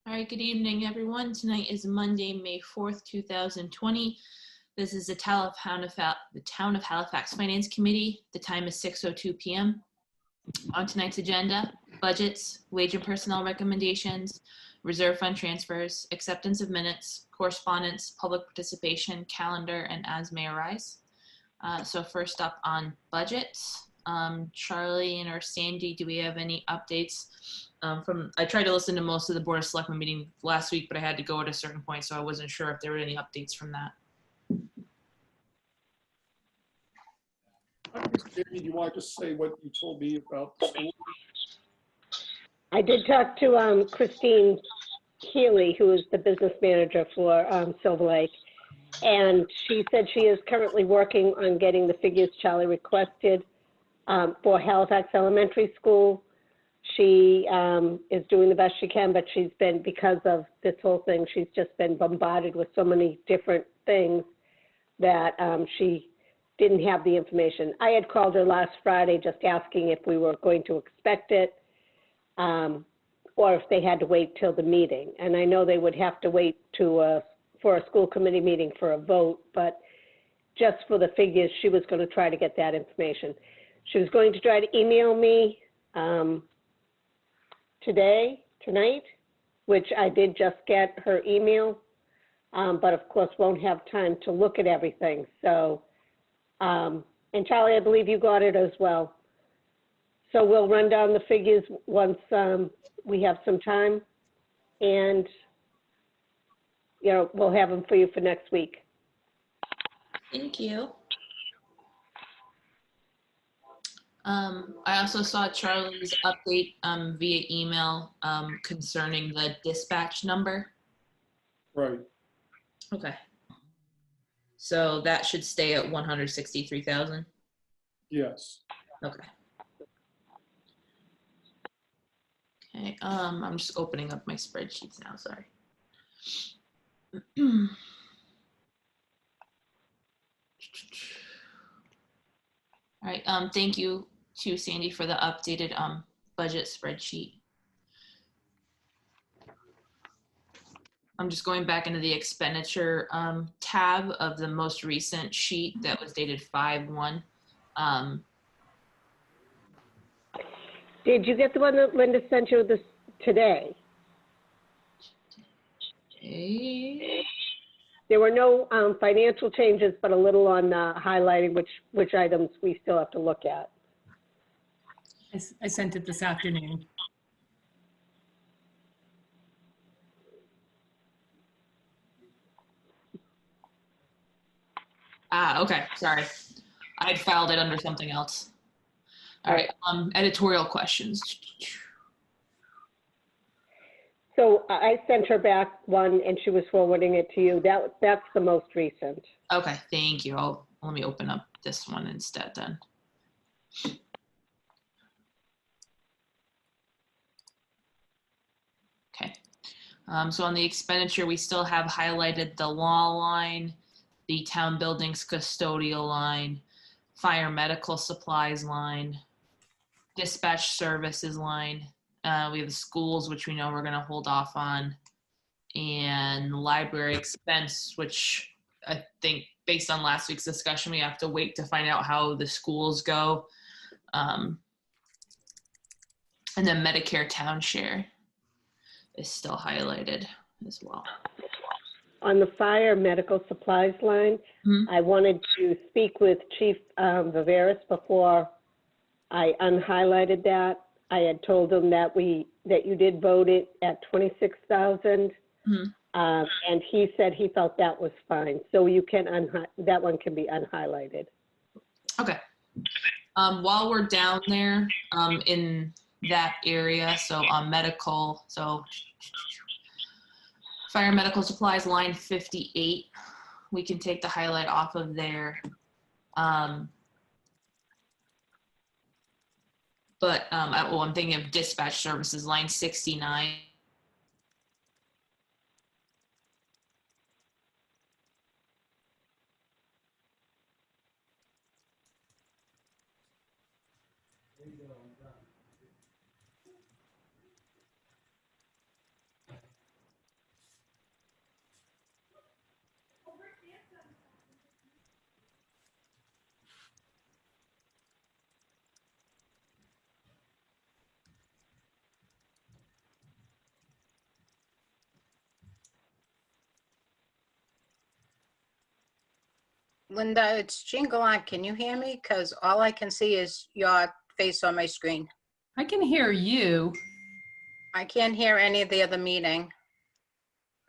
All right, good evening, everyone. Tonight is Monday, May 4th, 2020. This is the Town of Halifax Finance Committee. The time is 6:02 p.m. On tonight's agenda, budgets, wage and personnel recommendations, reserve fund transfers, acceptance of minutes, correspondence, public participation, calendar, and as may arise. So first up on budgets, Charlie and or Sandy, do we have any updates? I tried to listen to most of the Board of Selectmen meeting last week, but I had to go at a certain point, so I wasn't sure if there were any updates from that. Sandy, do you want to just say what you told me about the school? I did talk to Christine Healy, who is the business manager for Silver Lake, and she said she is currently working on getting the figures Charlie requested for Halifax Elementary School. She is doing the best she can, but she's been, because of this whole thing, she's just been bombarded with so many different things that she didn't have the information. I had called her last Friday just asking if we were going to expect it or if they had to wait till the meeting. And I know they would have to wait for a school committee meeting for a vote, but just for the figures, she was going to try to get that information. She was going to try to email me tonight, which I did just get her email, but of course won't have time to look at everything. So, and Charlie, I believe you got it as well. So we'll run down the figures once we have some time, and we'll have them for you for next week. Thank you. I also saw Charlie's update via email concerning the dispatch number. Right. Okay. So that should stay at 163,000? Yes. Okay. Okay, I'm just opening up my spreadsheets now, sorry. All right, thank you to Sandy for the updated budget spreadsheet. I'm just going back into the expenditure tab of the most recent sheet that was dated 5/1. Did you get the one that Linda sent you today? There were no financial changes, but a little on highlighting which items we still have to look at. I sent it this afternoon. Okay, sorry. I had filed it under something else. All right, editorial questions. So I sent her back one, and she was forwarding it to you. That's the most recent. Okay, thank you. Let me open up this one instead then. Okay, so on the expenditure, we still have highlighted the law line, the town buildings custodial line, fire medical supplies line, dispatch services line. We have the schools, which we know we're going to hold off on, and library expense, which I think based on last week's discussion, we have to wait to find out how the schools go. And then Medicare town share is still highlighted as well. On the fire medical supplies line, I wanted to speak with Chief Viveris before I unhighlighted that. I had told him that you did vote it at 26,000, and he said he felt that was fine. So you can that one can be unhighlighted. Okay. While we're down there in that area, so on medical, so fire medical supplies line 58, we can take the highlight off of there. But I'm thinking of dispatch services line 69. Linda, it's Jingle on. Can you hear me? Because all I can see is your face on my screen. I can hear you. I can't hear any of the other meeting.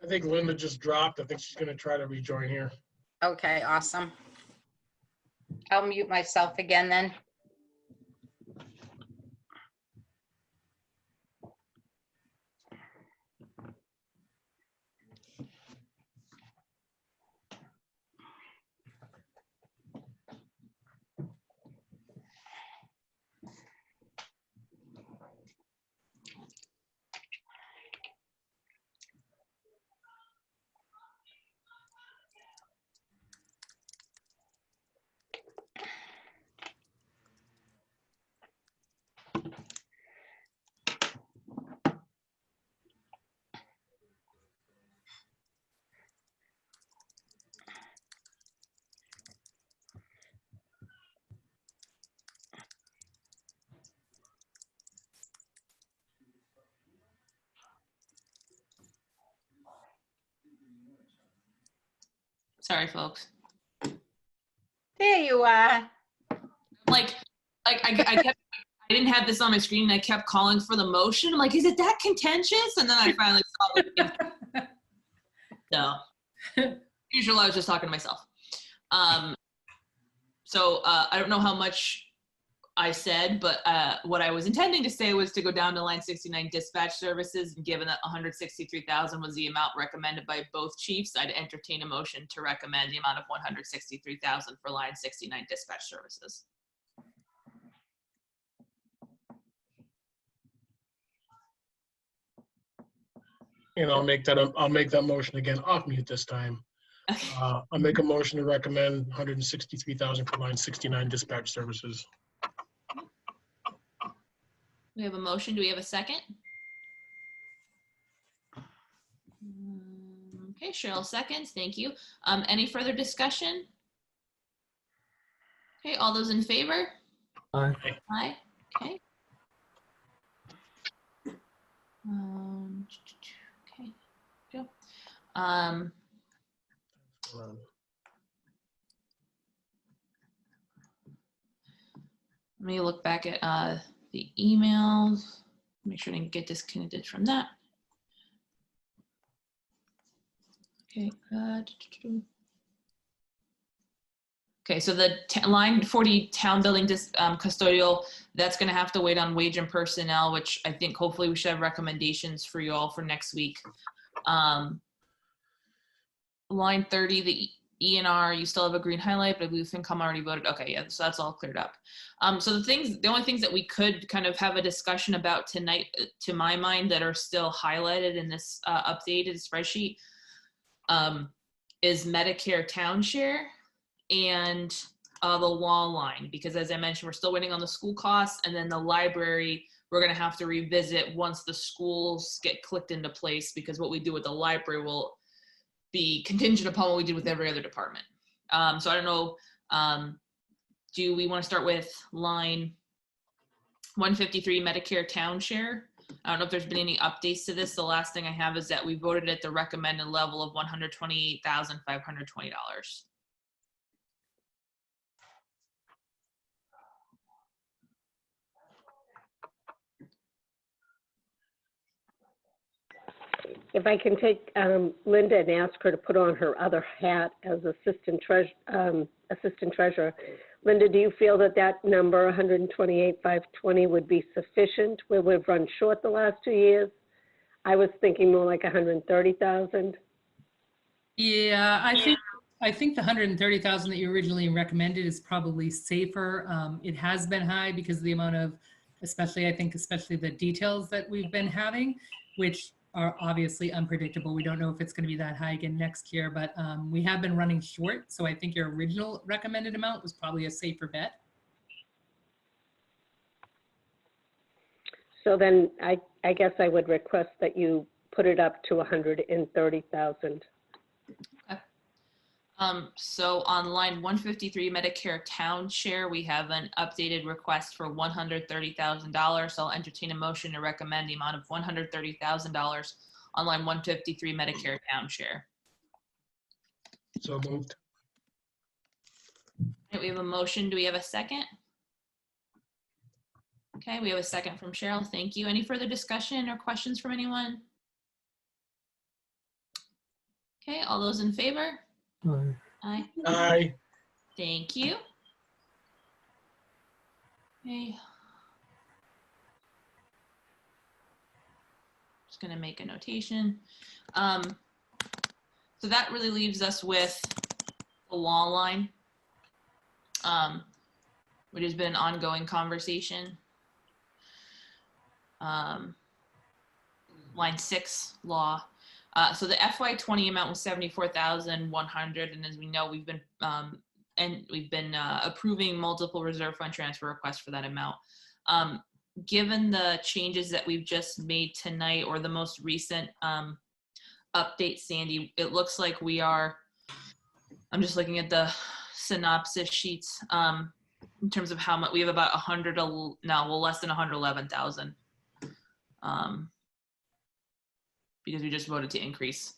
I think Linda just dropped. I think she's gonna try to rejoin here. Okay, awesome. I'll mute myself again then. Sorry, folks. There you are. Like I didn't have this on my screen and I kept calling for the motion. I'm like, is it that contentious? And then I finally saw it. No. Usually I was just talking to myself. So I don't know how much I said, but what I was intending to say was to go down to line 69 dispatch services, and given that 163,000 was the amount recommended by both chiefs, I'd entertain a motion to recommend the amount of 163,000 for line 69 dispatch services. And I'll make that motion again off mute this time. Okay. I'll make a motion to recommend 163,000 for line 69 dispatch services. We have a motion. Do we have a second? Okay, Cheryl seconds. Thank you. Any further discussion? Okay, all those in favor? Aye. Aye. Okay. Okay. Go. Let me look back at the emails. Make sure I didn't get disconnected from that. Okay. Okay, so the line 40 town building custodial, that's going to have to wait on wage and personnel, which I think hopefully we should have recommendations for you all for next week. Line 30, the E&R, you still have a green highlight, but I believe FinCom already voted. Okay, yeah, so that's all cleared up. So the only things that we could kind of have a discussion about tonight, to my mind, that are still highlighted in this updated spreadsheet is Medicare town share and the wall line, because as I mentioned, we're still waiting on the school costs, and then the library, we're gonna have to revisit once the schools get clicked into place, because what we do with the library will be contingent upon what we do with every other department. So I don't know, do we want to start with line 153 Medicare town share? I don't know if there's been any updates to this. The last thing I have is that we voted at the recommended level of $128,520. If I can take Linda and ask her to put on her other hat as assistant treasurer. Linda, do you feel that that number, 128,520, would be sufficient where we've run short the last 2 years? I was thinking more like 130,000. Yeah, I think the 130,000 that you originally recommended is probably safer. It has been high because of the amount of, especially the details that we've been having, which are obviously unpredictable. We don't know if it's going to be that high again next year, but we have been running short. So I think your original recommended amount was probably a safer bet. So then I guess I would request that you put it up to 130,000. So on line 153 Medicare town share, we have an updated request for $130,000. So I'll entertain a motion to recommend the amount of $130,000 on line 153 Medicare town share. So moved. right, we have a motion. Do we have a second? Okay, we have a second from Cheryl. Thank you. Any further discussion or questions from anyone? Okay, all those in favor? Aye. Aye. Thank you. Okay. Just gonna make a notation. So that really leaves us with the law line, which has been an ongoing conversation. Line 6 law. So the FY20 amount was 74,100, and as we know, we've been approving multiple reserve fund transfer requests for that amount. Given the changes that we've just made tonight, or the most recent update, Sandy, it looks like we are. I'm just looking at the synopsis sheets in terms of how much we have. About 100 now, well, less than 111,000. Because we just voted to increase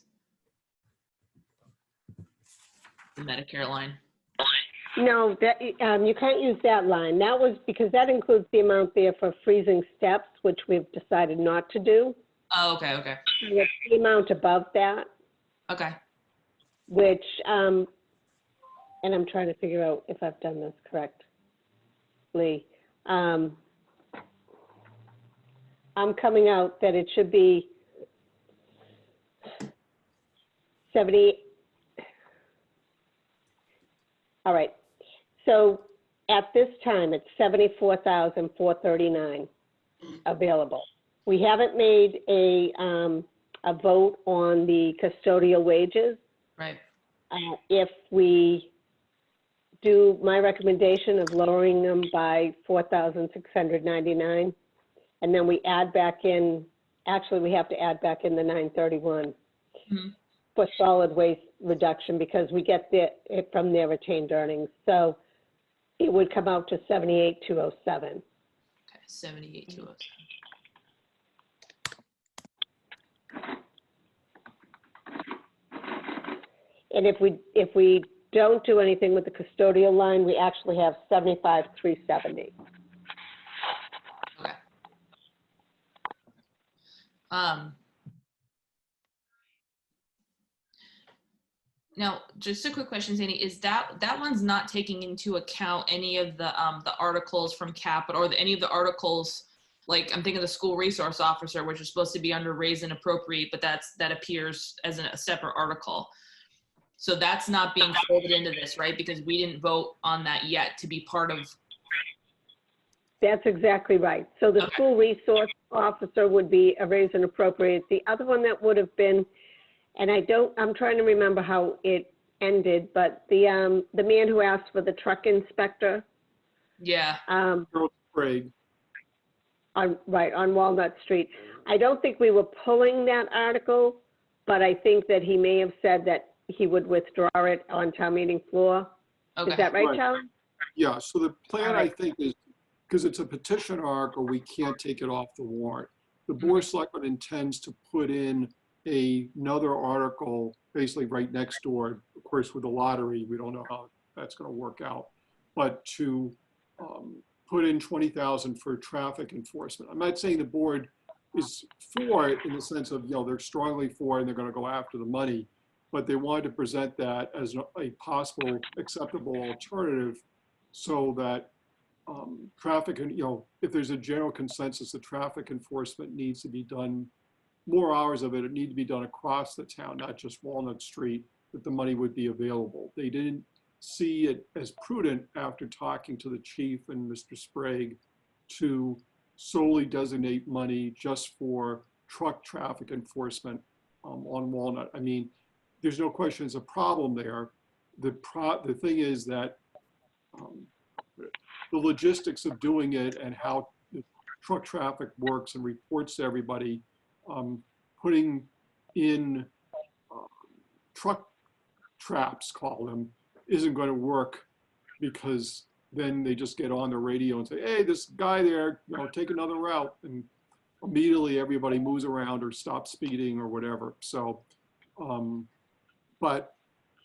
the Medicare line. No, that, you can't use that line. That was because that includes the amount there for freezing steps, which we've decided not to do. Oh, okay, okay. And it's the amount above that, Okay. which, and I'm trying to figure out if I've done this correctly. I'm coming out that it should be 70. All right. So at this time, it's 74,439 available. We haven't made a vote on the custodial wages. Right. If we do my recommendation of lowering them by 4,699, and then we add back in, actually we have to add back in the 931 for solid waste reduction because we get it from their retained earnings. So it would come out to 78,207. Okay, 78,207. And if we don't do anything with the custodial line, we actually have 75,370. Okay. Now, just a quick question, Sandy, is that one's not taking into account any of the articles from capital, or any of the articles, like I'm thinking of the school resource officer, which is supposed to be under raise and appropriate, but that appears as a separate article. So that's not being folded into this, right? Because we didn't vote on that yet to be part of. That's exactly right. So the school resource officer would be a raise and appropriate. The other one that would have been, and I'm trying to remember how it ended, but the man who asked for the truck inspector. Yeah. Craig. On Walnut Street. I don't think we were pulling that article, but I think that he may have said that he would withdraw it on town meeting floor. Okay. Is that right, Right. Charlie? Yeah, so the plan, All I right. think, is, because it's a petition article, we can't take it off the warrant. The Board of Selectmen intends to put in another article, basically right next door. Of course, with the lottery, we don't know how that's going to work out. But to put in 20,000 for traffic enforcement. I'm not saying the board is for it in the sense of, they're strongly for it and they're going to go after the money, but they wanted to present that as a possible acceptable alternative so that traffic, and if there's a general consensus that traffic enforcement needs to be done, more hours of it need to be done across the town, not just Walnut Street, that the money would be available. They didn't see it as prudent after talking to the chief and Mr. Sprague to solely designate money just for truck traffic enforcement on Walnut. I mean, there's no question it's a problem there. The thing is that the logistics of doing it and how the truck traffic works and reports to everybody, putting in truck traps, call them, isn't going to work, because then they just get on the radio and say, hey, this guy there, take another route, and immediately everybody moves around or stops speeding or whatever. So, but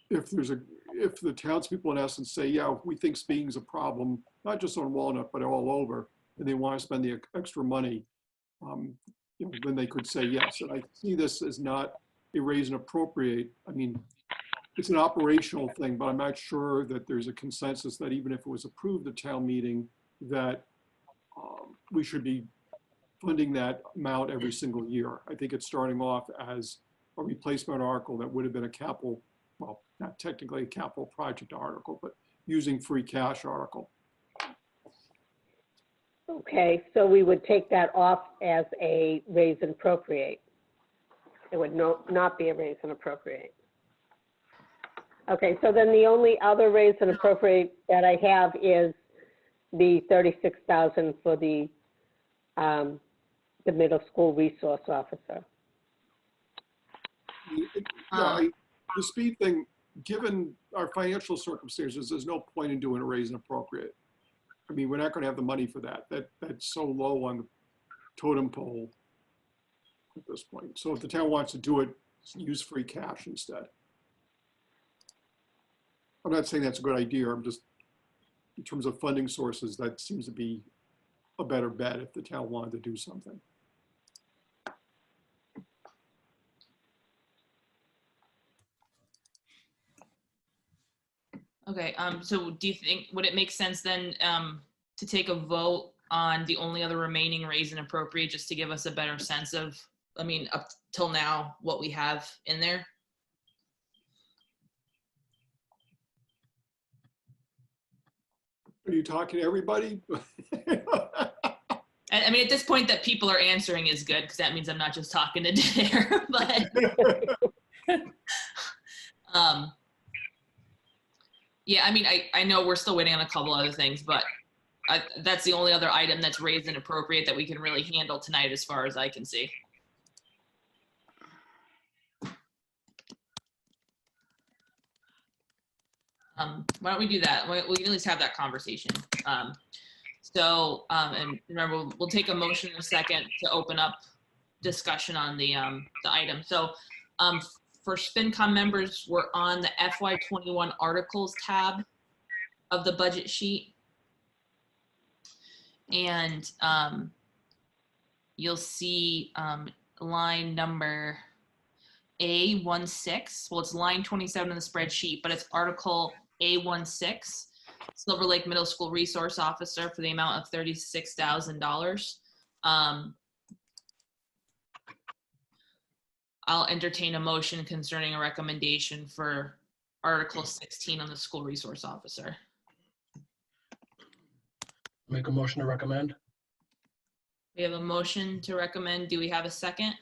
if there's if the townspeople in essence say, yeah, we think speeding is a problem, not just on Walnut, but all over, and they want to spend the extra money, then they could say yes. And I see this as not a raise and appropriate. I mean, it's an operational thing, but I'm not sure that there's a consensus that even if it was approved at town meeting, that we should be funding that amount every single year. I think it's starting off as a replacement article that would have been a capital, well, not technically a capital project article, but using free cash article. Okay, so we would take that off as a raise and appropriate. It would not be a raise and appropriate. Okay, so then the only other raise and appropriate that I have is the $36,000 for the middle school resource officer. The speed thing, given our financial circumstances, there's no point in doing a raise and appropriate. I mean, we're not going to have the money for that. That's so low on the totem pole at this point. So if the town wants to do it, use free cash instead. I'm not saying that's a good idea. I'm just, in terms of funding sources, that seems to be a better bet if the town wanted to do something. Okay, so do you think, would it make sense then to take a vote on the only other remaining raise and appropriate, just to give us a better sense of, I mean, up till now, what we have in there? Are you talking to everybody? I mean, at this point that people are answering is good, because that means I'm not just talking to Dare, but yeah, I mean, I know we're still waiting on a couple other things, but that's the only other item that's raised and appropriate that we can really handle tonight, as far as I can see. Why don't we do that? We can at least have that conversation. And remember, we'll take a motion in a second to open up discussion on the item. So for FinCom members, we're on the FY21 articles tab of the budget sheet. And you'll see line number A16. Well, it's line 27 in the spreadsheet, but it's article A16, Silver Lake Middle School Resource Officer, for the amount of $36,000. I'll entertain a motion concerning a recommendation for Article 16 on the School Resource Officer. Make a motion to recommend. We have a motion to recommend. Do we have a second?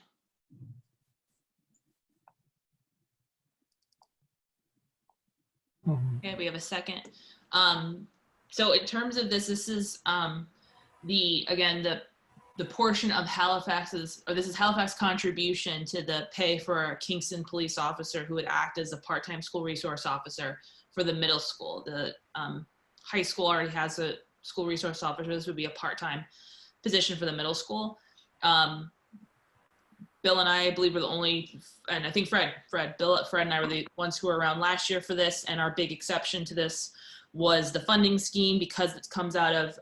Okay, we have a second. So in terms of this is the portion of Halifax's, or this is Halifax contribution to the pay for a Kingston police officer who would act as a part-time school resource officer for the middle school. The high school already has a school resource officer. This would be a part-time position for the middle school. Bill and I believe were the only, and I think Fred and I were the ones who were around last year for this. And our big exception to this was the funding scheme, because it comes out of,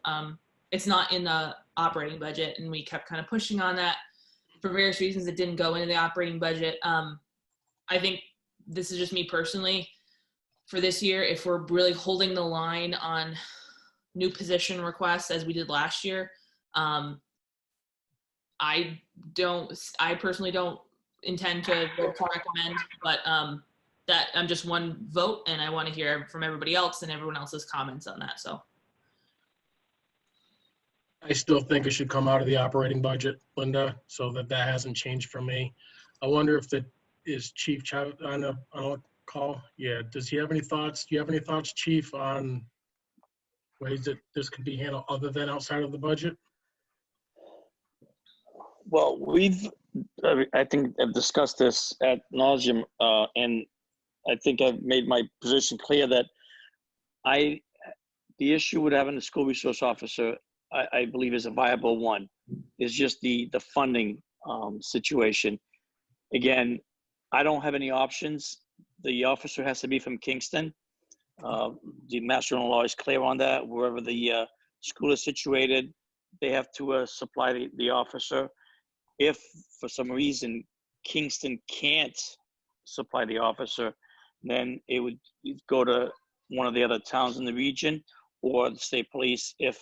it's not in the operating budget, and we kept kind of pushing on that for various reasons. It didn't go into the operating budget. I think this is just me personally for this year. If we're really holding the line on new position requests as we did last year, I personally don't intend to vote to recommend, but that I'm just one vote, and I want to hear from everybody else and everyone else's comments on that. So I still think it should come out of the operating budget, Linda, so that hasn't changed for me. I wonder if is Chief on a call? Yeah, does he have any thoughts? Do you have any thoughts, Chief, on ways that this could be handled other than outside of the budget? Well, I think I've discussed this ad nauseum, and I think I've made my position clear that the issue with having a school resource officer, I believe, is a viable one. It's just the funding situation. Again, I don't have any options. The officer has to be from Kingston. The master general law is clear on that. Wherever the school is situated, they have to supply the officer. If for some reason Kingston can't supply the officer, then it would go to one of the other towns in the region or the state police if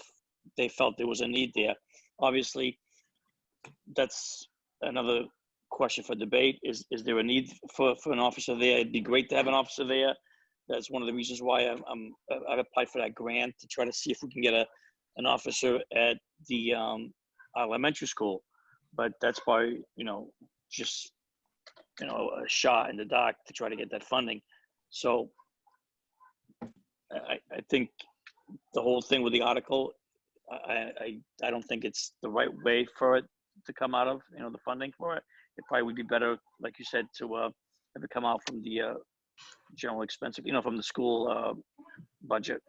they felt there was a need there. Obviously, that's another question for debate. Is there a need for an officer there? It'd be great to have an officer there. That's one of the reasons why I've applied for that grant to try to see if we can get an officer at the elementary school. But that's by, just, a shot in the dark to try to get that funding. So I think the whole thing with the article, I don't think it's the right way for it to come out of, the funding for it. It probably would be better, like you said, to have it come out from the general expense, from the school budget.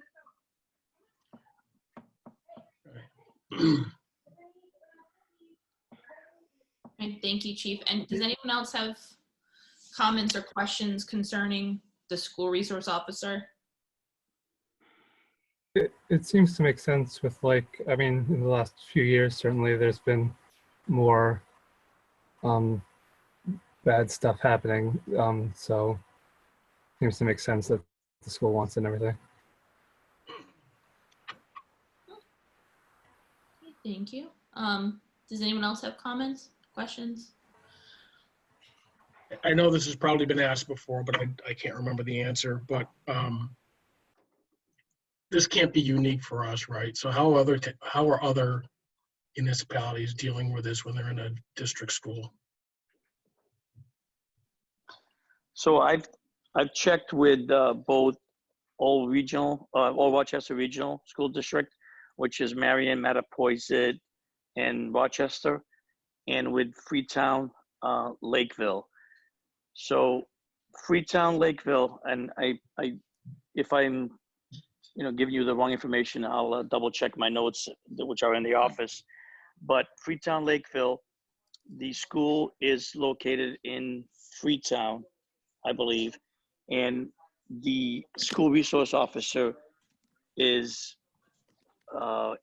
And thank you, Chief. And does anyone else have comments or questions concerning the school resource officer? It seems to make sense with in the last few years, certainly there's been more bad stuff happening. So it seems to make sense that the school wants it and everything. Thank you. Does anyone else have comments, questions? I know this has probably been asked before, but I can't remember the answer, but this can't be unique for us, right? So how are other municipalities dealing with this when they're in a district school? So I've checked with both Old Rochester Regional School District, which is Marion, Mattapoisett, and Rochester, and with Freetown, Lakeville. So Freetown, Lakeville, and I if I'm giving you the wrong information, I'll double check my notes, which are in the office. But Freetown, Lakeville, the school is located in Freetown, I believe, and the school resource officer is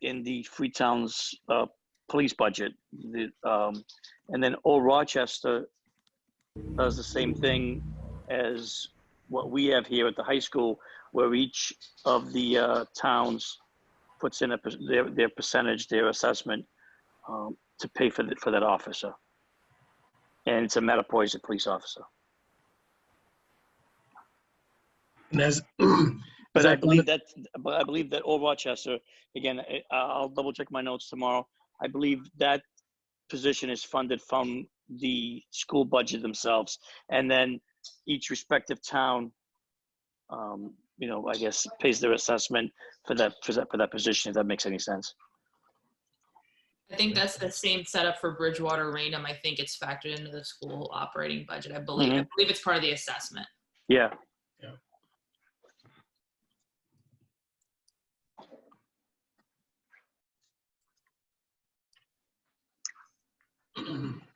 in the Freetown's police budget. And then Old Rochester does the same thing as what we have here at the high school, where each of the towns puts in their percentage, their assessment to pay for that officer. And it's a Mattapoisett police officer. And But I believe that Old Rochester, again, I'll double check my notes tomorrow. I believe that position is funded from the school budget themselves, and then each respective town, I guess, pays their assessment for that position. If that makes any sense. I think that's the same setup for Bridgewater Raynham. I think it's factored into the school operating budget. I believe. Mm-hmm. I believe it's part of the assessment. Yeah.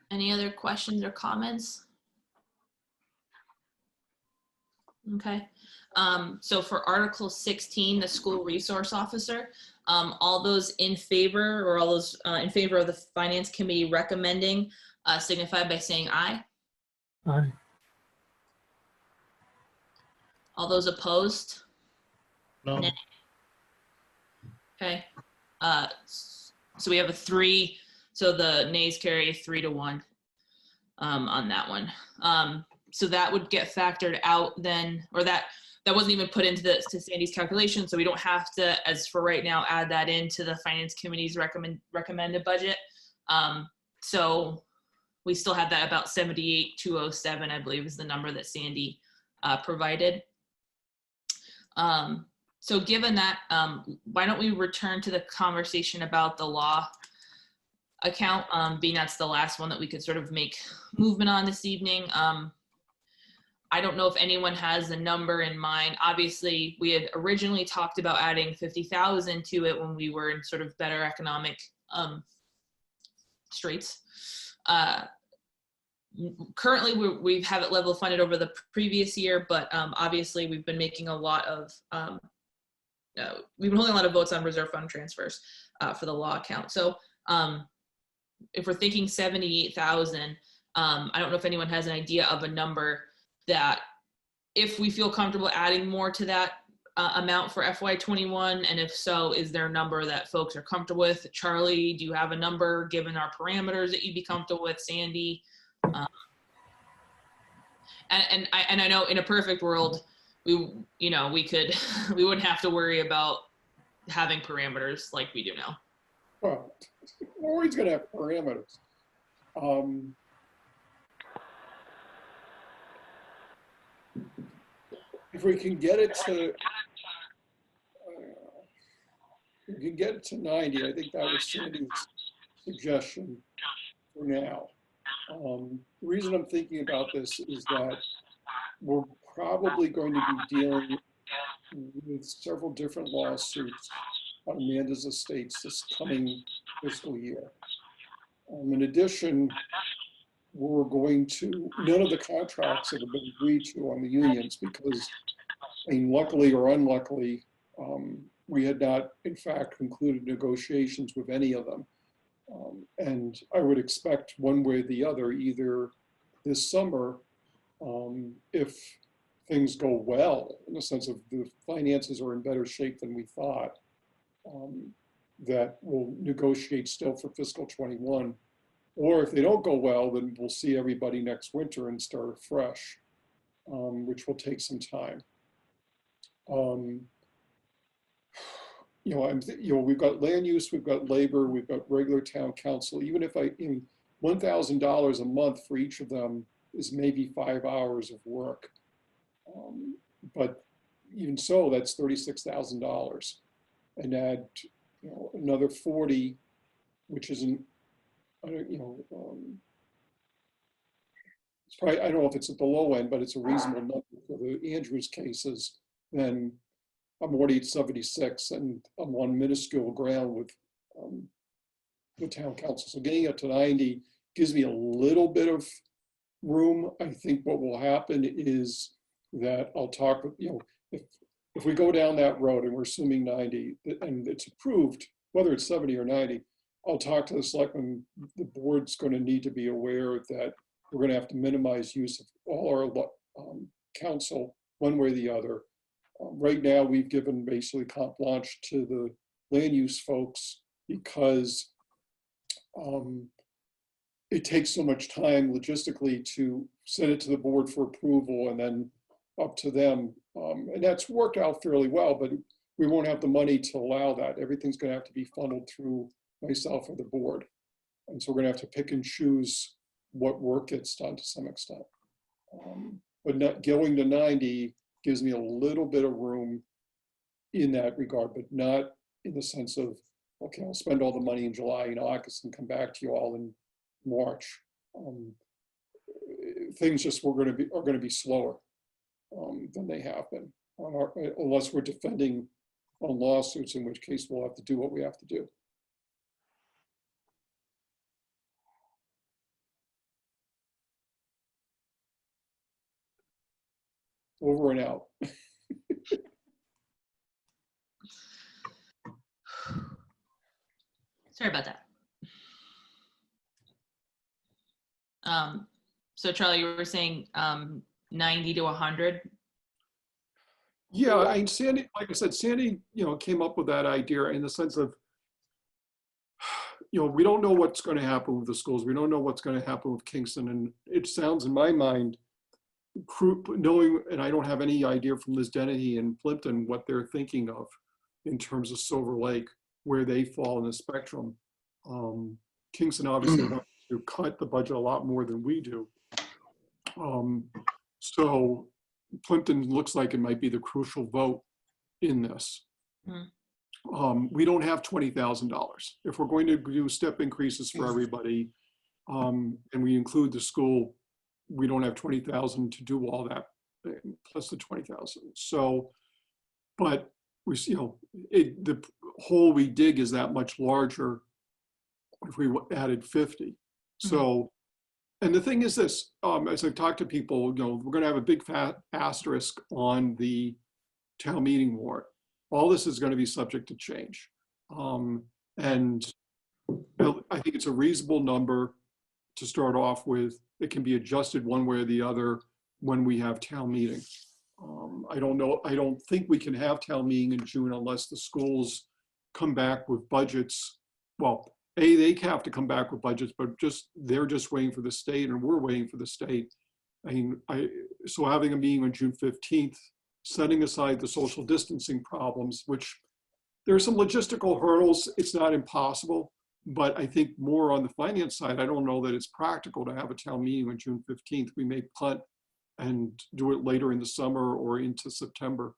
Any other questions or comments? Okay. So for Article 16, the school resource officer, all those in favor, or all those in favor of the Finance Committee recommending, signify by saying aye. Aye. All those opposed? No. Nay. Okay. So we have a 3. So the nays carry 3-1 on that one. So that would get factored out then, or that wasn't even put into Sandy's calculation. So we don't have to, as for right now, add that into the Finance Committee's recommended budget. So we still have that about 78,207, I believe, is the number that Sandy provided. So given that, why don't we return to the conversation about the law account, being that's the last one that we could sort of make movement on this evening. I don't know if anyone has a number in mind. Obviously, we had originally talked about adding 50,000 to it when we were in sort of better economic straits. currently we have it level funded over the previous year, but obviously we've been making a lot of, we've been holding a lot of votes on reserve fund transfers for the law account. So if we're thinking 78,000, I don't know if anyone has an idea of a number that if we feel comfortable adding more to that amount for FY21, and if so, is there a number that folks are comfortable with? Charlie, do you have a number given our parameters that you'd be comfortable with? Sandy? And I know in a perfect world, we could, we wouldn't have to worry about having parameters like we do now. Well, we're always going to have parameters. If we can get it to, we can get it to 90, I think that was Sandy's suggestion for now. The reason I'm thinking about this is that we're probably going to be dealing with several different lawsuits on Amanda's estates this coming fiscal year. In addition, we're going to, none of the contracts have been agreed to on the unions because, I mean, luckily or unluckily, we had not, in fact, concluded negotiations with any of them. And I would expect one way or the other, either this summer, if things go well, in the sense of the finances are in better shape than we thought, that we'll negotiate still for fiscal 21. Or if they don't go well, then we'll see everybody next winter and start afresh, which will take some time. We've got land use, we've got labor, we've got regular town council. Even if $1,000 a month for each of them is maybe 5 hours of work. But even so, that's $36,000. And add, another 40, which isn't, it's probably, I don't know if it's at the low end, but it's a reasonable number for the Andrews cases. Then I'm already at 76, and I'm on minuscule ground with the town council. So getting it to 90 gives me a little bit of room. I think what will happen is that I'll talk with, if we go down that road and we're assuming 90 and it's approved, whether it's 70 or 90, I'll talk to the selectmen. The board's going to need to be aware that we're going to have to minimize use of all our council one way or the other. Right now, we've given basically carte blanche to the land use folks because it takes so much time logistically to send it to the board for approval and then up to them. And that's worked out fairly well, but we won't have the money to allow that. Everything's going to have to be funneled through myself or the board. And so we're going to have to pick and choose what work gets done to some extent. But not going to 90 gives me a little bit of room in that regard, but not in the sense of, okay, I'll spend all the money in July and August and come back to you all in March. Things just are going to be slower than they have been, unless we're defending on lawsuits, in which case we'll have to do what we have to do. Over and out. Sorry about that. So Charlie, you were saying 90 to 100? Yeah, Sandy, like I said, Sandy, came up with that idea in the sense of, we don't know what's going to happen with the schools. We don't know what's going to happen with Kingston. And it sounds in my mind, knowing, and I don't have any idea from Liz Dennehy and Plimpton what they're thinking of in terms of Silver Lake, where they fall in the spectrum. Kingston obviously wants to cut the budget a lot more than we do. So Plimpton looks like it might be the crucial vote in this. We don't have $20,000. If we're going to do step increases for everybody, and we include the school, we don't have 20,000 to do all that, plus the 20,000. So, but we, the hole we dig is that much larger if we added 50. So, And the thing is this, as I've talked to people, we're going to have a big fat asterisk on the town meeting warrant. All this is going to be subject to change. And I think it's a reasonable number to start off with. It can be adjusted one way or the other when we have town meeting. I don't know. I don't think we can have town meeting in June unless the schools come back with budgets. Well, they have to come back with budgets, but they're just waiting for the state, and we're waiting for the state. I mean, so having a meeting on June 15th, setting aside the social distancing problems, which there are some logistical hurdles. It's not impossible, but I think more on the finance side, I don't know that it's practical to have a town meeting on June 15th. We may punt and do it later in the summer or into September.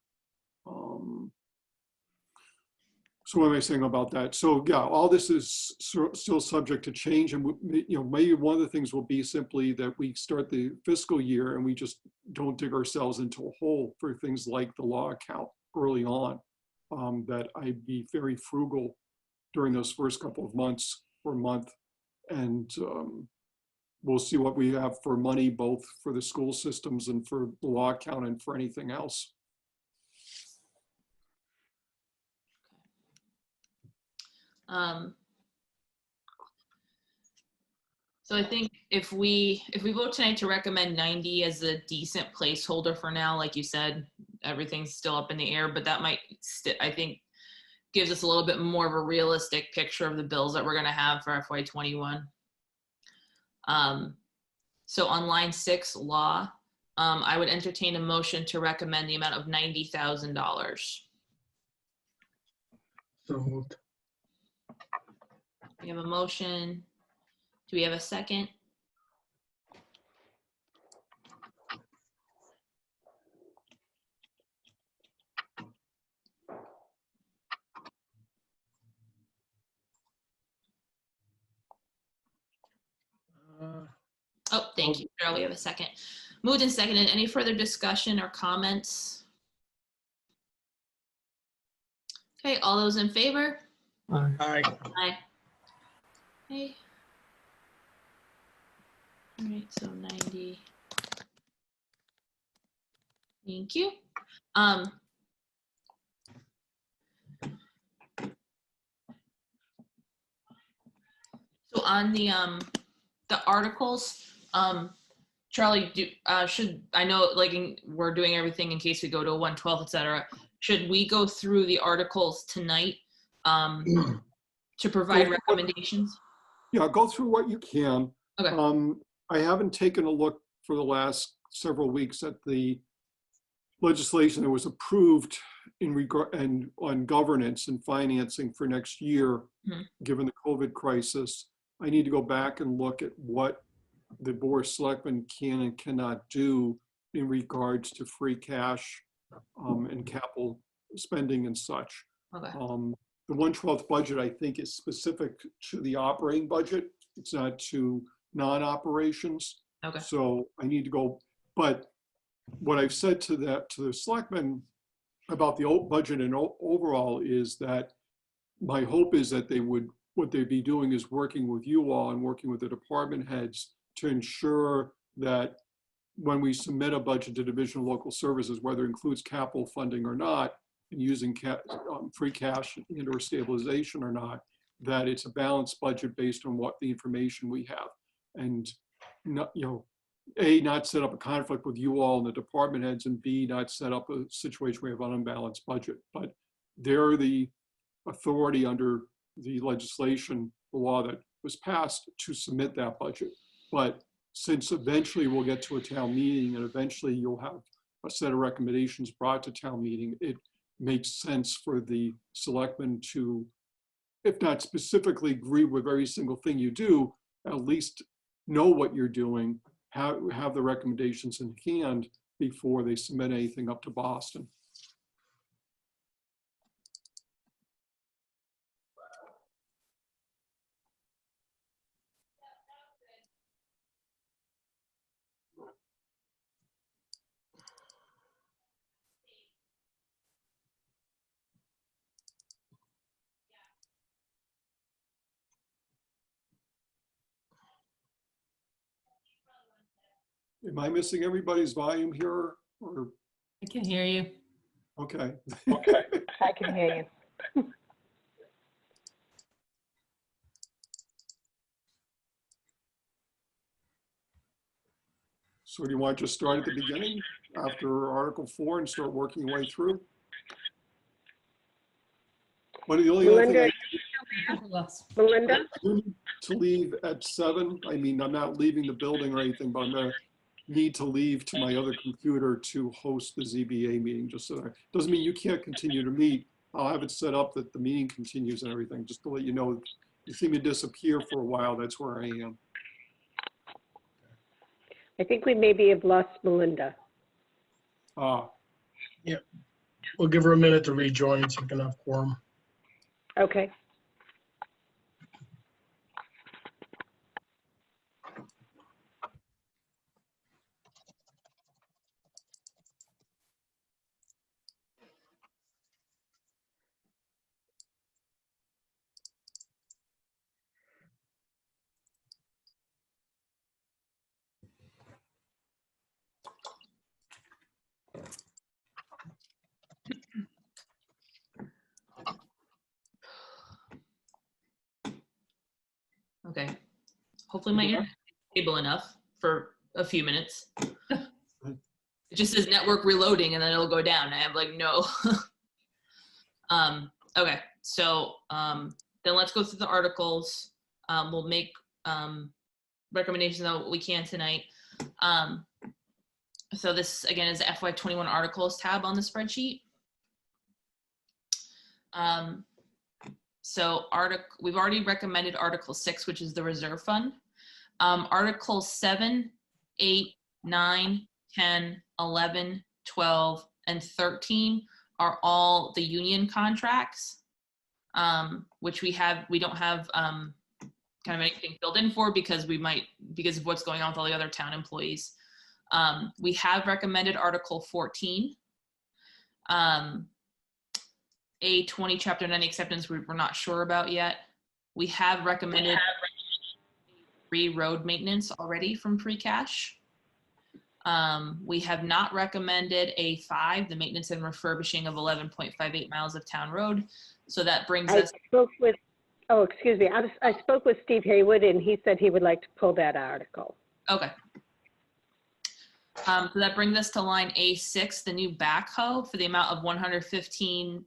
So what am I saying about that? So yeah, all this is still subject to change, and maybe one of the things will be simply that we start the fiscal year and we just don't dig ourselves into a hole for things like the law account early on. That I'd be very frugal during those first couple of months or month, and we'll see what we have for money, both for the school systems and for the law account and for anything else. So I think if we vote tonight to recommend 90 as a decent placeholder for now, like you said, everything's still up in the air, but that might, I think, gives us a little bit more of a realistic picture of the bills that we're going to have for FY21. So on line 6, law, I would entertain a motion to recommend the amount of $90,000. So moved. We have a motion. Do we have a second? Oh, thank you, Cheryl. We have a second. Moved and seconded. Any further discussion or comments? Okay, all those in favor? Aye. Aye. Aye. Okay. All right, so 90. Thank you. So on the articles, Charlie, I know we're doing everything in case we go to a 112, et cetera. Should we go through the articles tonight to provide recommendations? Yeah, go through what you can. Okay. I haven't taken a look for the last several weeks at the legislation that was approved in regard and on governance and financing for next year, given the COVID crisis. I need to go back and look at what the Board of Selectmen can and cannot do in regards to free cash and capital spending and such. Okay. The 1/12 budget, I think, is specific to the operating budget. It's not to non-operations. Okay. So I need to go, but what I've said to the selectmen about the budget and overall is that my hope is that what they'd be doing is working with you all and working with the department heads to ensure that when we submit a budget to Division of Local Services, whether it includes capital funding or not, and using free cash and or stabilization or not, that it's a balanced budget based on what the information we have. And not, A, not set up a conflict with you all and the department heads, and B, not set up a situation where we have an unbalanced budget. But they're the authority under the legislation, the law that was passed, to submit that budget. But since eventually we'll get to a town meeting and eventually you'll have a set of recommendations brought to town meeting, it makes sense for the selectmen to, if not specifically agree with every single thing you do, at least know what you're doing, have the recommendations in hand before they submit anything up to Boston. Am I missing everybody's volume here or, I can hear you. okay. I can hear you. So do you want to just start at the beginning after Article 4 and start working your way through? What are the only other thing Melinda? I do need to leave at 7. I mean, I'm not leaving the building or anything, but I'm gonna need to leave to my other computer to host the ZBA meeting, just so that, doesn't mean you can't continue to meet. I'll have it set up that the meeting continues and everything, just to let you know. You see me disappear for a while, that's where I am. I think we maybe have lost Melinda. Ah, We'll give her a minute to rejoin so we can have quorum. Okay. Okay. Hopefully my internet is stable enough for a few minutes. It just says network reloading and then it'll go down. I have like no. Okay, so then let's go through the articles. We'll make recommendations on what we can tonight. So this again is the FY21 articles tab on the spreadsheet. So we've already recommended Article 6, which is the reserve fund. Articles 7, 8, 9, 10, 11, 12, and 13 are all the union contracts, which we don't have kind of anything filled in for because of what's going on with all the other town employees. We have recommended Article 14. A20 Chapter 90 acceptance we're not sure about yet. We have recommended free road maintenance already from free cash. We have not recommended A5, the maintenance and refurbishing of 11.58 miles of town road. So that brings us. Excuse me. I spoke with Steve Haywood and he said he would like to pull that article. Okay. So that brings us to line A6, the new backhoe for the amount of $115,900.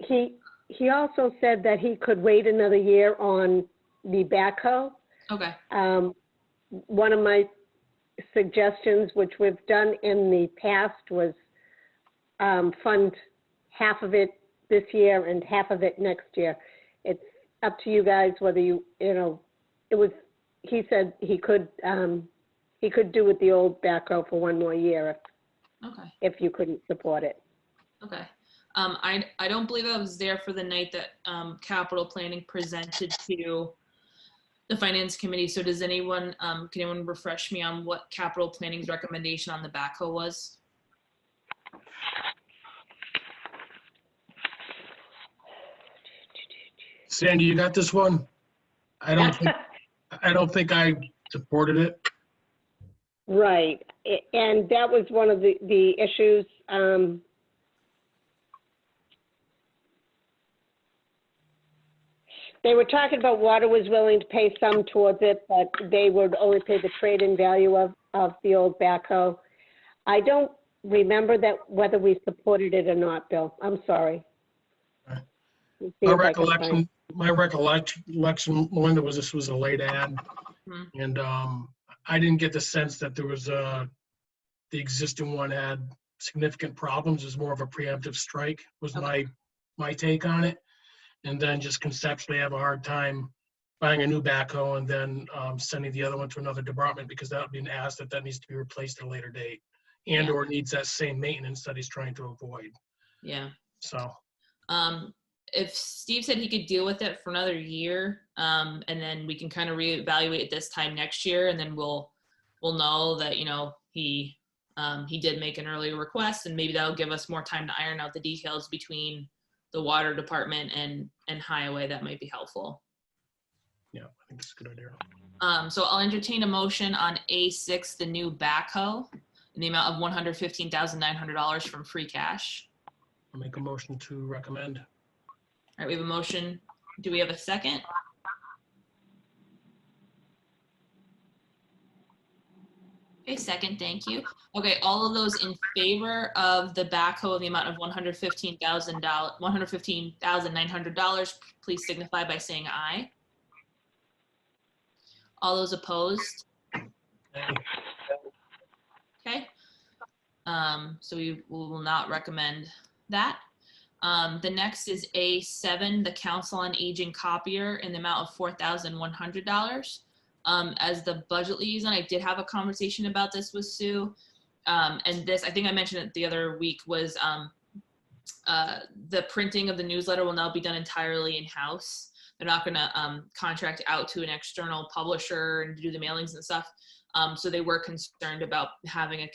He also said that he could wait another year on the backhoe. Okay. One of my suggestions, which we've done in the past, was fund half of it this year and half of it next year. It's up to you guys whether he said he could do with the old backhoe for one more year if you couldn't support it. Okay. I don't believe I was there for the night that capital planning presented to the finance committee. So does anyone, can anyone refresh me on what capital planning's recommendation on the backhoe was? Sandy, you got this one? I don't think I supported it. Right. And that was one of the issues. They were talking about Water was willing to pay some towards it, but they would only pay the trade-in value of the old backhoe. I don't remember that whether we supported it or not, Bill. I'm sorry. My recollection, Melinda, was this was a late ad. Mm-hmm. And I didn't get the sense that there was the existing one had significant problems. It was more of a preemptive strike was my take on it. And then just conceptually have a hard time buying a new backhoe and then sending the other one to another department because that would be an asset that needs to be replaced at a later date and or needs that same maintenance that he's trying to avoid. Yeah. So. If Steve said he could deal with it for another year, and then we can kind of reevaluate this time next year, and then we'll know that he did make an earlier request, and maybe that'll give us more time to iron out the details between the water department and highway. That might be helpful. Yeah, I think it's a good idea. So I'll entertain a motion on A6, the new backhoe, in the amount of $115,900 from free cash. I'll make a motion to recommend. All right, we have a motion. Do we have a second? Okay, second, thank you. Okay, all of those in favor of the backhoe in the amount of $115,900, please signify by saying aye. All those opposed? Aye. Okay. So we will not recommend that. The next is A7, the Council on Aging copier in the amount of $4,100. As the budget liaison, I did have a conversation about this with Sue. And this, I think I mentioned it the other week, was the printing of the newsletter will now be done entirely in-house. They're not going to contract out to an external publisher and do the mailings and stuff. So they were concerned about having a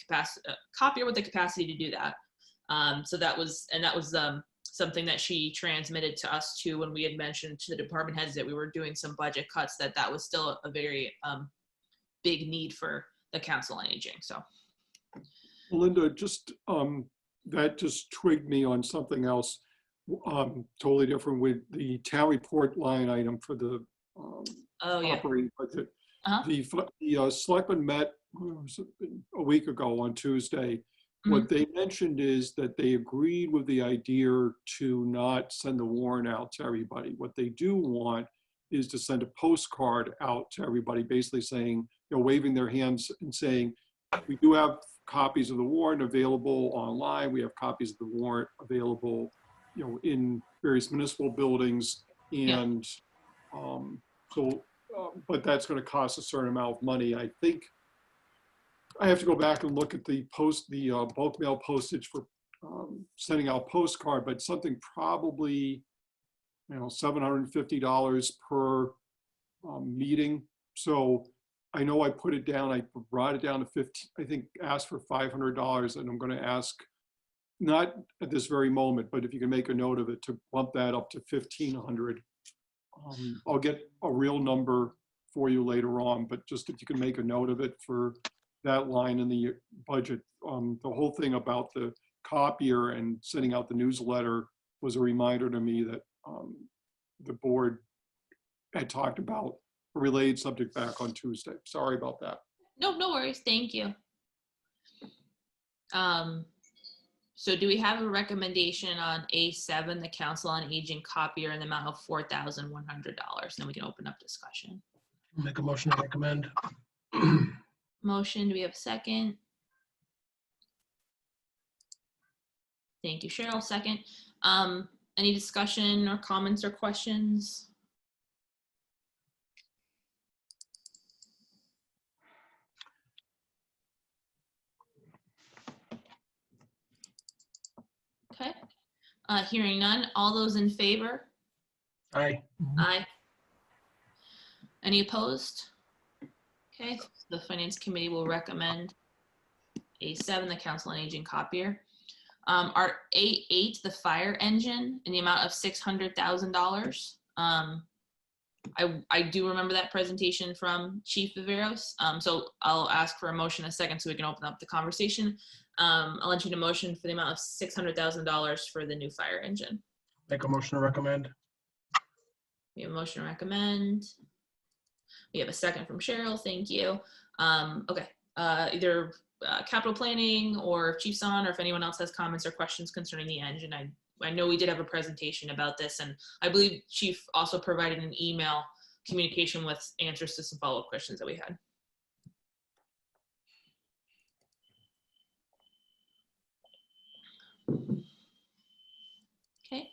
copier with the capacity to do that. So that was something that she transmitted to us too when we had mentioned to the department heads that we were doing some budget cuts, that was still a very big need for the Council on Aging. So, Linda, just that just twigged me on something else. Totally different with the town report line item for the operating budget. The selectmen met a week ago on Tuesday. What they mentioned is that they agreed with the idea to not send the warrant out to everybody. What they do want is to send a postcard out to everybody, basically saying, waving their hands and saying, we do have copies of the warrant available online. We have copies of the warrant available, in various municipal buildings. And but that's going to cost a certain amount of money. I think I have to go back and look at the bulk mail postage for sending out postcard, but something probably, $750 per meeting. So I know I put it down, I brought it down to 15, I think asked for $500, and I'm going to ask, not at this very moment, but if you can make a note of it, to bump that up to 1,500. I'll get a real number for you later on, but just if you can make a note of it for that line in the budget. The whole thing about the copier and sending out the newsletter was a reminder to me that the board had talked about a related subject back on Tuesday. Sorry about that. No worries. Thank you. So do we have a recommendation on A7, the Council on Aging copier in the amount of $4,100? Then we can open up discussion. Make a motion to recommend. Motion, do we have a second? Thank you, Cheryl. Second. Any discussion or comments or questions? Okay. Hearing none. All those in favor? Aye. Aye. Any opposed? Okay, the Finance Committee will recommend A7, the Council on Aging copier. Our A8, the fire engine, in the amount of $600,000. I do remember that presentation from Chief Viveros. So I'll ask for a motion in a second so we can open up the conversation. I'll enter a motion for the amount of $600,000 for the new fire engine. Make a motion to recommend. We have a motion to recommend. We have a second from Cheryl. Thank you. Okay. Either capital planning or Chief Son, or if anyone else has comments or questions concerning the engine. I know we did have a presentation about this, and I believe Chief also provided an email communication with answers to some follow-up questions that we had. Okay.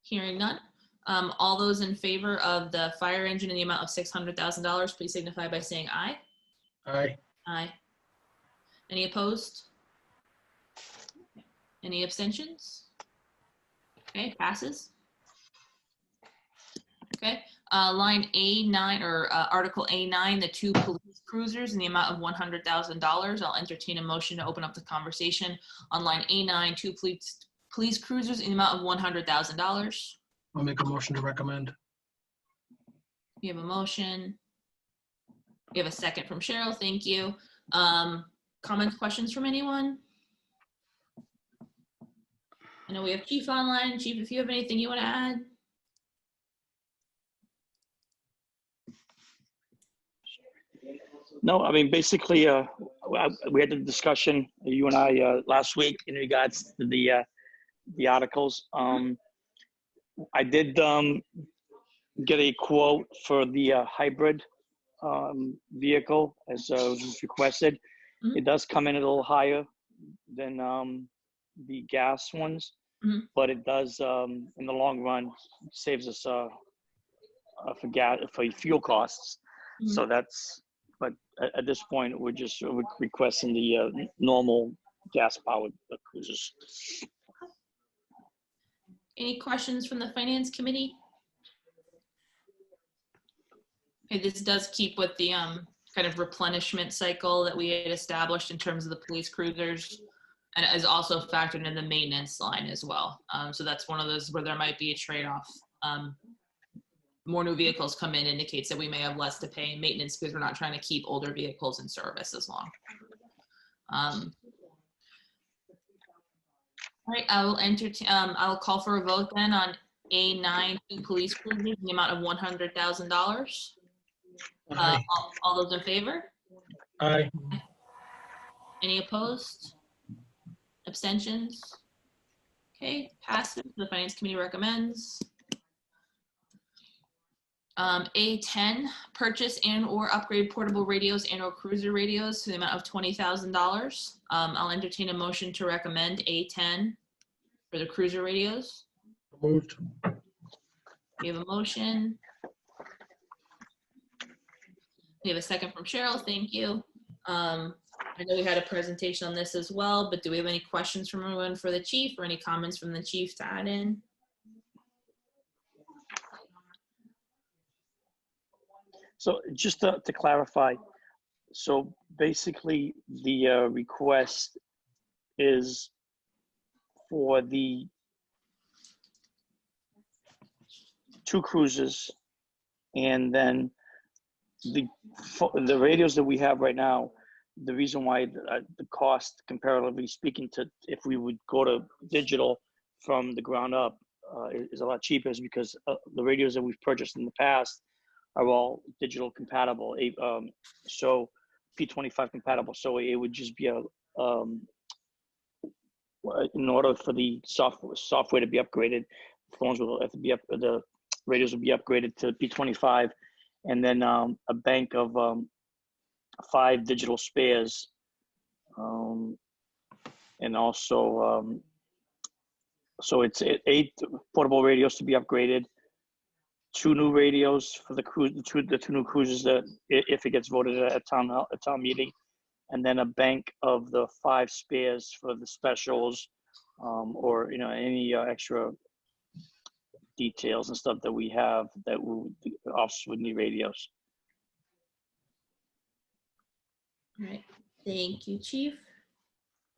Hearing none. All those in favor of the fire engine in the amount of $600,000, please signify by saying aye. Aye. Aye. Any opposed? Any abstentions? Okay, passes. Okay, line A9 or Article A9, the 2 police cruisers in the amount of $100,000. I'll entertain a motion to open up the conversation on line A9, 2 police cruisers in the amount of $100,000. I'll make a motion to recommend. We have a motion. We have a second from Cheryl. Thank you. Comments, questions from anyone? I know we have Chief online. Chief, if you have anything you want to add? No, I mean, basically, we had the discussion, you and I, last week in regards to the articles. I did get a quote for the hybrid vehicle as was requested. Mhm. It does come in a little higher than the gas ones, Mhm. but it does, in the long run, saves us for fuel costs. Mhm. So that's, but at this point, we're just requesting the normal gas-powered cruisers. Any questions from the Finance Committee? Okay, this does keep with the kind of replenishment cycle that we had established in terms of the police cruisers, and is also factored in the maintenance line as well. So that's one of those where there might be a trade-off. More new vehicles come in indicates that we may have less to pay in maintenance because we're not trying to keep older vehicles in service as long. All right, I will entertain. I'll call for a vote then on A9 police cruisers in the amount of $100,000. Aye. All those in favor? Aye. Any opposed? Abstentions? Okay, passes. The Finance Committee recommends. A10, purchase and/or upgrade portable radios and/or cruiser radios to the amount of $20,000. I'll entertain a motion to recommend A10 for the cruiser radios. Moved. We have a motion. We have a second from Cheryl. Thank you. I know we had a presentation on this as well, but do we have any questions from everyone for the chief or any comments from the chief to add in? So just to clarify, so basically the request is for the 2 cruisers, and then the radios that we have right now, the reason why the cost, comparatively speaking, to if we would go to digital from the ground up is a lot cheaper, is because the radios that we've purchased in the past are all digital compatible, so P25 compatible. So it would just be in order for the software to be upgraded, phones will have to be the radios will be upgraded to P25, and then a bank of 5 digital spares, and also so it's 8 portable radios to be upgraded, 2 new radios for the two new cruisers that if it gets voted at town meeting, and then a bank of the 5 spares for the specials, or any extra details and stuff that we have that the officers would need radios. All right, thank you, Chief.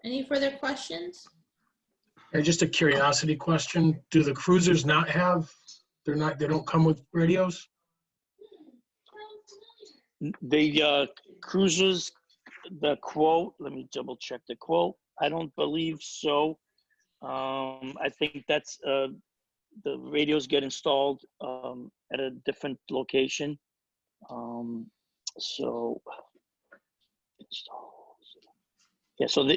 Any further questions? Just a curiosity question. Do the cruisers not have, they don't come with radios? The cruisers, the quote, let me double check the quote. I don't believe so. I think that's the radios get installed at a different location. So yeah, so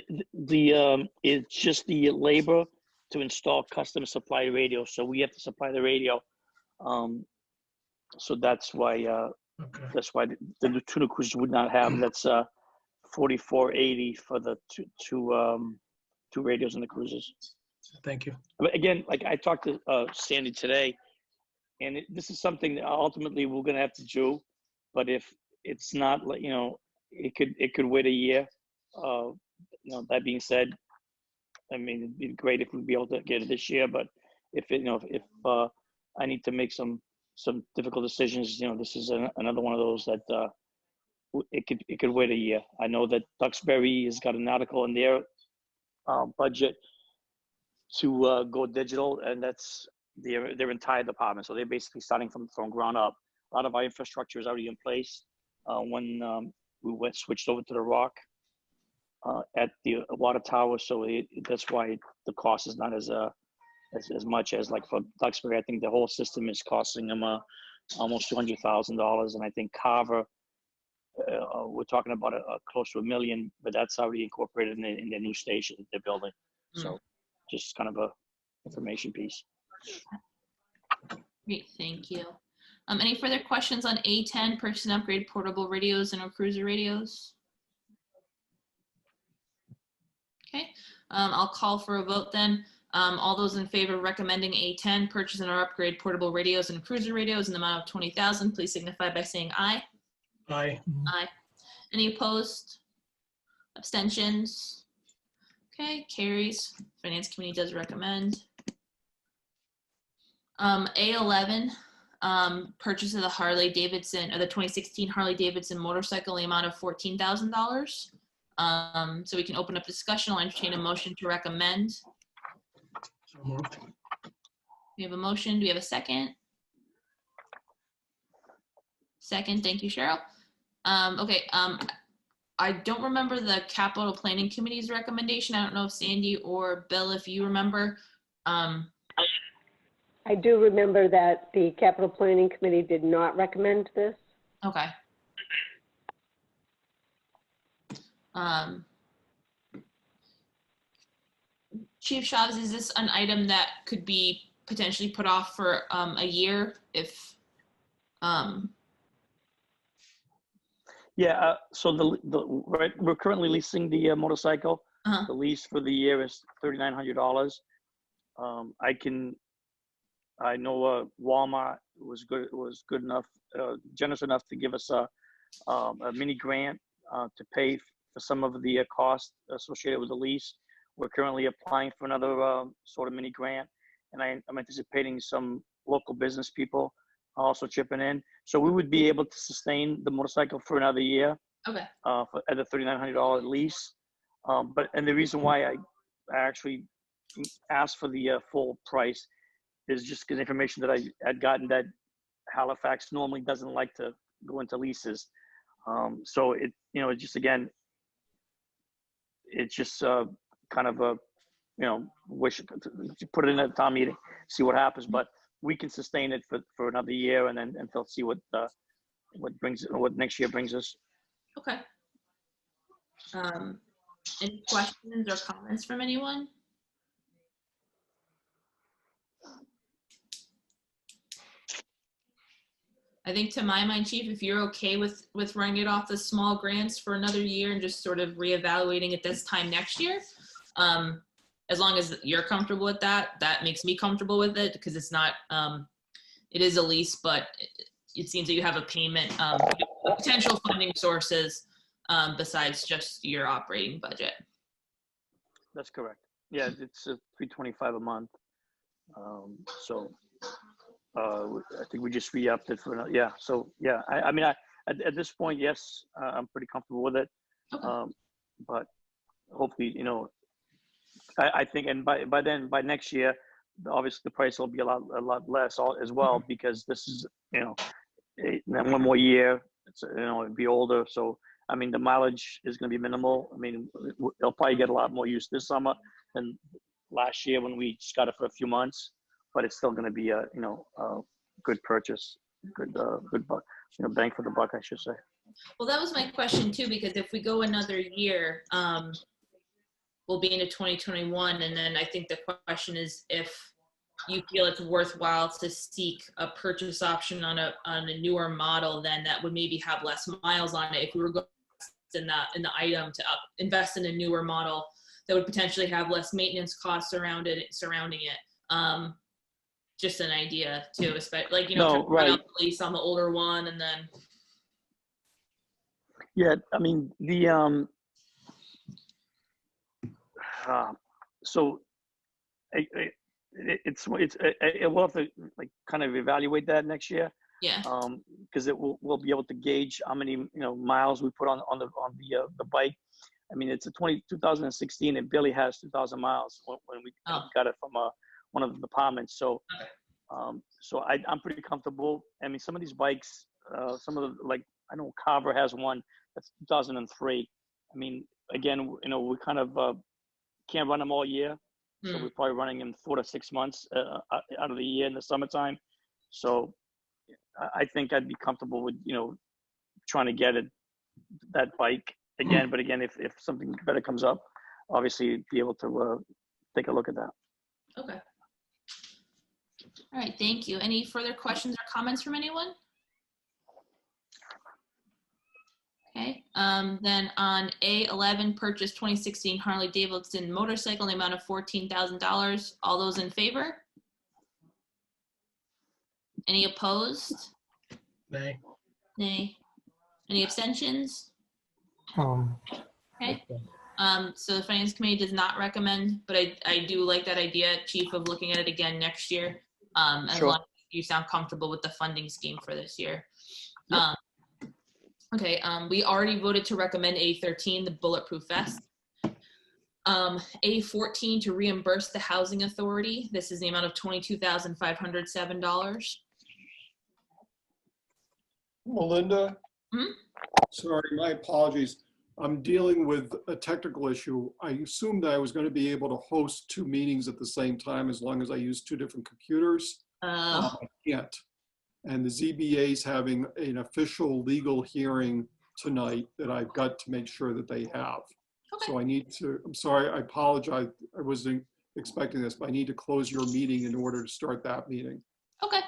it's just the labor to install custom supply radio. So we have to supply the radio. So that's why Okay. the 2 new cruisers would not have. That's $44.80 for the two radios in the cruisers. Thank you. But again, like I talked to Sandy today, and this is something that ultimately we're going to have to do. But if it's not, it could wait a year. That being said, I mean, it'd be great if we'd be able to get it this year. But if I need to make some difficult decisions, this is another one of those that it could wait a year. I know that Duxbury has got an article in their budget to go digital, and that's their entire department. So they're basically starting from ground up. a lot of our infrastructure is already in place. When we switched over to the rock at the water tower, so that's why the cost is not as much as like for Duxbury. I think the whole system is costing them almost $200,000, and I think Carver, we're talking about close to $1 million, but that's already incorporated in the new station that they're building. So just kind of a information piece. Great, thank you. Any further questions on A10, purchase and upgrade portable radios and cruiser radios? Okay, I'll call for a vote then. All those in favor of recommending A10, purchase and or upgrade portable radios and cruiser radios in the amount of $20,000, please signify by saying aye. Aye. Aye. Any opposed? Abstentions? Okay, carries. Finance Committee does recommend. A11, purchase of the Harley Davidson, or the 2016 Harley Davidson motorcycle, the amount of $14,000. So we can open up discussion. I'll entertain a motion to recommend. So moved. We have a motion. Do we have a second? Second, thank you, Cheryl. Okay, I don't remember the capital planning committee's recommendation. I don't know if Sandy or Bill, if you remember. I do remember that the capital planning committee did not recommend this. Okay. Chief Shavs, is this an item that could be potentially put off for a year if? Yeah. So we're currently leasing the motorcycle. Uh-huh. The lease for the year is $3,900. I know Walmart was good enough, generous enough to give us a mini grant to pay for some of the costs associated with the lease. We're currently applying for another sort of mini grant, and I'm anticipating some local business people also chipping in. So we would be able to sustain the motorcycle for another year. Okay. At a $3,900 lease. And the reason why I actually asked for the full price is just because information that I had gotten that Halifax normally doesn't like to go into leases. So it just, again, it's just kind of a, wish to put it in a town meeting, see what happens, but we can sustain it for another year and then until see what next year brings us. Okay. Any questions or comments from anyone? I think to my mind, Chief, if you're okay with running it off the small grants for another year and just sort of reevaluating it this time next year, as long as you're comfortable with that, that makes me comfortable with it because it's not, it is a lease, but it seems that you have a payment, potential funding sources besides just your operating budget. That's correct. Yeah, it's $325 a month. So I think we just re-upped it for another. Yeah. So yeah, I mean, at this point, yes, I'm pretty comfortable with it. Okay. But hopefully, I think, and by next year, obviously the price will be a lot less as well because this is, one more year. It's it'll be older. So I mean, the mileage is going to be minimal. I mean, they'll probably get a lot more use this summer than last year when we just got it for a few months. But it's still going to be a good purchase, good buck, bang for the buck, I should say. Well, that was my question too, because if we go another year, we'll be into 2021, and then I think the question is if you feel it's worthwhile to seek a purchase option on a newer model, then that would maybe have less miles on it. If we were going in the item to invest in a newer model that would potentially have less maintenance costs surrounding it. Just an idea too, especially run out the lease on the older one and then. Yeah, I mean so we'll have to kind of evaluate that next year. Yeah. Because we'll be able to gauge how many miles we put on the bike. I mean, it's a 2016. It barely has 2,000 miles when we got it from one of the departments. So So I'm pretty comfortable. I mean, some of these bikes, some of the, like, I know Carver has one that's 2003. I mean, again, we kind of can't run them all year. So we're probably running them 4 to 6 months out of the year in the summertime. So I think I'd be comfortable with, trying to get that bike again. But again, if something better comes up, obviously be able to take a look at that. Okay. All right, thank you. Any further questions or comments from anyone? Okay, then on A11, purchase 2016 Harley Davidson motorcycle in the amount of $14,000. All those in favor? Any opposed? Nay. Nay. Any abstentions? Um, Okay. So the Finance Committee does not recommend, but I do like that idea, Chief, of looking at it again next year. As Sure. long as you sound comfortable with the funding scheme for this year. Yep. Okay, we already voted to recommend A13, the bulletproof vest. A14 to reimburse the housing authority. This is the amount of $22,507. Melinda? Hmm? Sorry, my apologies. I'm dealing with a technical issue. I assumed that I was going to be able to host 2 meetings at the same time as long as I use 2 different computers. I can't. And the ZBA is having an official legal hearing tonight that I've got to make sure that they have. Okay. So I need to, I'm sorry, I apologize. I wasn't expecting this, but I need to close your meeting in order to start that meeting. Okay.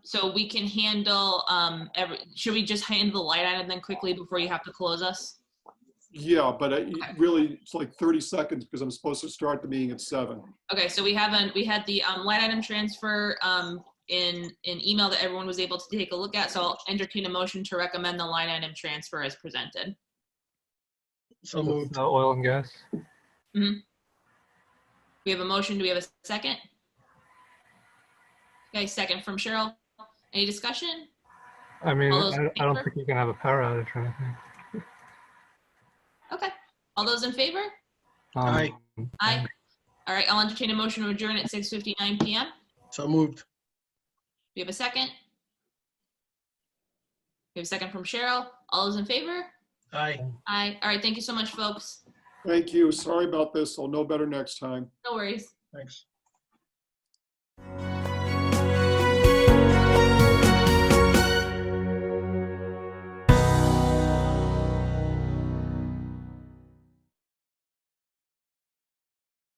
So we can handle, should we just handle the light item then quickly before you have to close us? Yeah, but really, it's like 30 seconds because I'm supposed to start the meeting at 7. Okay, so we had the light item transfer in an email that everyone was able to take a look at. So I'll entertain a motion to recommend the line item transfer as presented. So moved. no oil and gas. We have a motion. Do we have a second? Okay, second from Cheryl. Any discussion? I mean, All those in I don't favor? think you can have a power outage or anything. Okay. All those in favor? Aye. Aye. All right, I'll entertain a motion to adjourn at 6:59 p.m. So moved. We have a second. We have a second from Cheryl. All those in favor? Aye. Aye. All right, thank you so much, folks. Thank you. Sorry about this. I'll know better next time. No worries. Thanks.